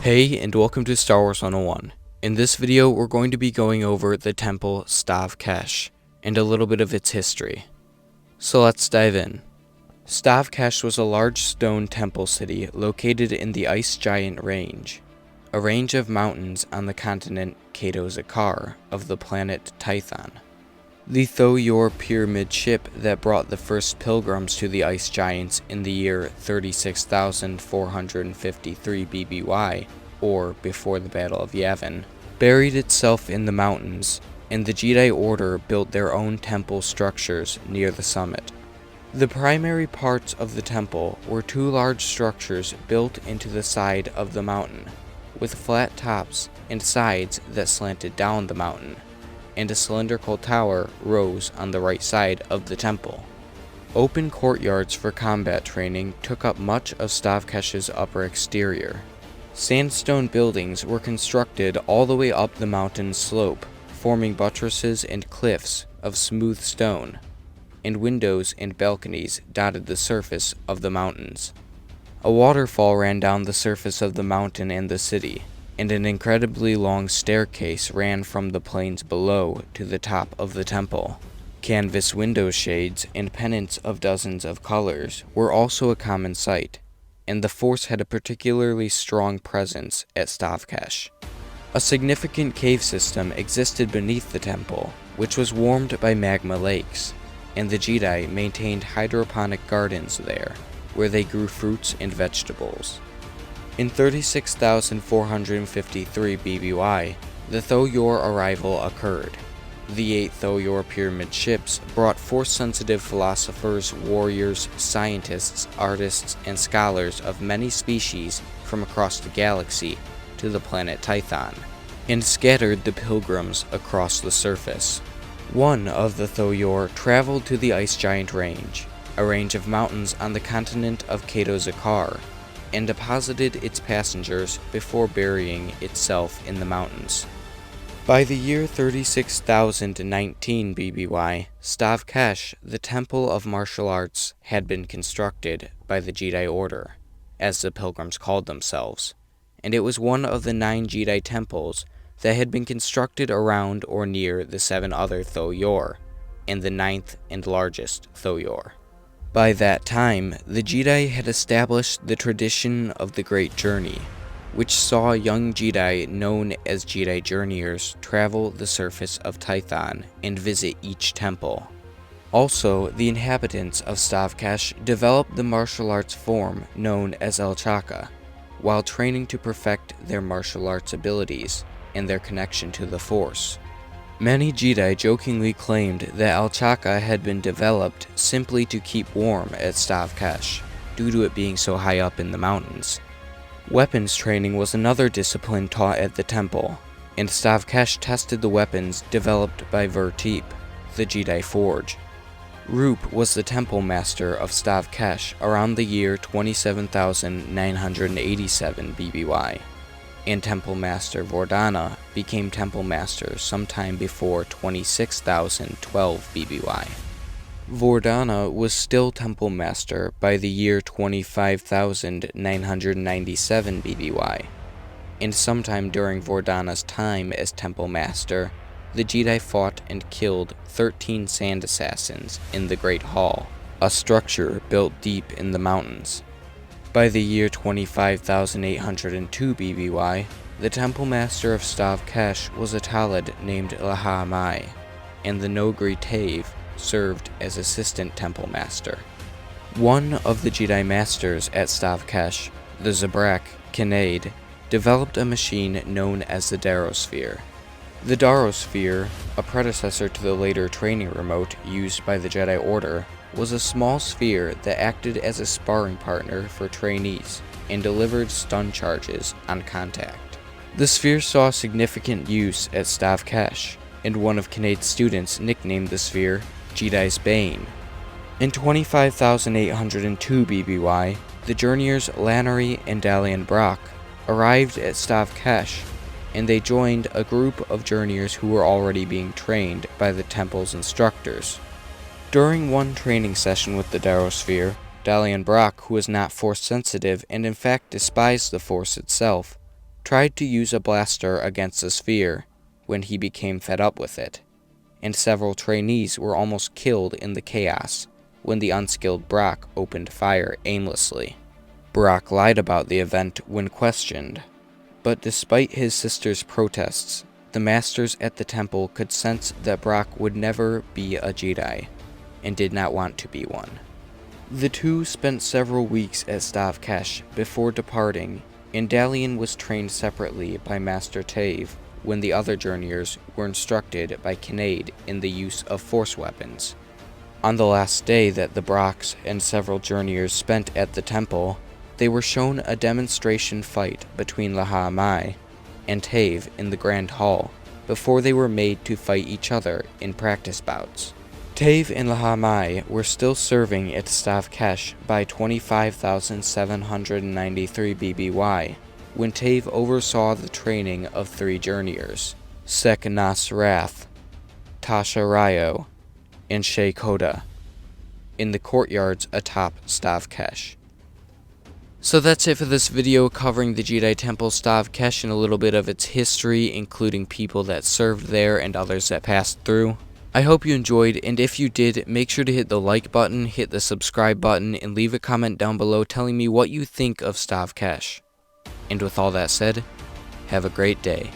Hey, and welcome to Star Wars 101. In this video, we're going to be going over the temple Stav Kesh, and a little bit of its history. So let's dive in. Stav Kesh was a large stone temple city located in the Ice Giant Range, a range of mountains on the continent Keto of the planet Tython. The Tho-Yor pyramid ship that brought the first pilgrims to the Ice Giants in the year 36,453 BBY, or before the Battle of Yavin, buried itself in the mountains, and the Jedi Order built their own temple structures near the summit. The primary parts of the temple were two large structures built into the side of the mountain, with flat tops and sides that slanted down the mountain, and a cylindrical tower rose on the right side of the temple. Open courtyards for combat training took up much of Stav Kesh's upper exterior. Sandstone buildings were constructed all the way up the mountain slope, forming buttresses and cliffs of smooth stone, and windows and balconies dotted the surface of the mountains. A waterfall ran down the surface of the mountain and the city, and an incredibly long staircase ran from the plains below to the top of the temple. Canvas window shades and pennants of dozens of colors were also a common sight, and the Force had a particularly strong presence at Stav Kesh. A significant cave system existed beneath the temple, which was warmed by magma lakes, and the Jedi maintained hydroponic gardens there, where they grew fruits and vegetables. In 36,453 BBY, the Tho-Yor arrival occurred. The 8 Tho-Yor pyramid ships brought Force-sensitive philosophers, warriors, scientists, artists, and scholars of many species from across the galaxy to the planet Tython, and scattered the pilgrims across the surface. One of the Tho-Yor traveled to the Ice Giant Range, a range of mountains on the continent of Keto, and deposited its passengers before burying itself in the mountains. By the year 36,019 BBY, Stav Kesh, the Temple of Martial Arts, had been constructed by the Jedi Order, as the pilgrims called themselves, and it was one of the 9 Jedi temples that had been constructed around or near the 7 other Tho-Yor, and the 9th and largest Tho-Yor. By that time, the Jedi had established the tradition of the Great Journey, which saw young Jedi known as Jedi Journeyers travel the surface of Tython and visit each temple. Also, the inhabitants of Stav Kesh developed the martial arts form known as Alchaka, while training to perfect their martial arts abilities and their connection to the Force. Many Jedi jokingly claimed that Alchaka had been developed simply to keep warm at Stav Kesh, due to it being so high up in the mountains. Weapons training was another discipline taught at the temple, and Stav Kesh tested the weapons developed by Verteep, the Jedi Forge. Roop was the temple master of Stav Kesh around the year 27,987 BBY. And Temple Master Vordana became Temple Master sometime before 26,012 BBY. Vordana was still Temple Master by the year 25,997 BBY, and sometime during Vordana's time as Temple Master, the Jedi fought and killed 13 Sand Assassins in the Great Hall, a structure built deep in the mountains. By the year 25,802 BBY, the Temple Master of Stav Kesh was a Talid named Lahamai, and the Nogri Tave served as Assistant Temple Master. One of the Jedi Masters at Stav Kesh, the Zabrak Kinnaid, developed a machine known as the Darosphere. The Darosphere, a predecessor to the later training remote used by the Jedi Order, was a small sphere that acted as a sparring partner for trainees and delivered stun charges on contact. The sphere saw significant use at Stav Kesh, and one of Kinnaid's students nicknamed the sphere Jedi's Bane. In 25,802 BBY, the journeyers Lannery and Dalian Brock arrived at Stav Kesh, and they joined a group of journeyers who were already being trained by the temple's instructors. During one training session with the Darosphere, Dalian Brock, who was not Force sensitive and in fact despised the Force itself, tried to use a blaster against the sphere when he became fed up with it, and several trainees were almost killed in the chaos when the unskilled Brock opened fire aimlessly. Brock lied about the event when questioned, but despite his sister's protests, the masters at the temple could sense that Brock would never be a Jedi, and did not want to be one. The two spent several weeks at Stav Kesh before departing, and Dalian was trained separately by Master Tav when the other journeyers were instructed by Kinnaid in the use of force weapons. On the last day that the Brocks and several journeyers spent at the temple, they were shown a demonstration fight between Lahamai and Tav in the Grand Hall before they were made to fight each other in practice bouts. Tav and Lahamai were still serving at Stav Kesh by 25,793 BBY when Tav oversaw the training of three journeyers, Sek Nas Wrath, Tasha Ryo, and Shay Koda, in the courtyards atop Stav Kesh. So that's it for this video covering the Jedi Temple Stav Kesh and a little bit of its history, including people that served there and others that passed through. I hope you enjoyed, and if you did, make sure to hit the like button, hit the subscribe button, and leave a comment down below telling me what you think of Stav Kesh. And with all that said, have a great day.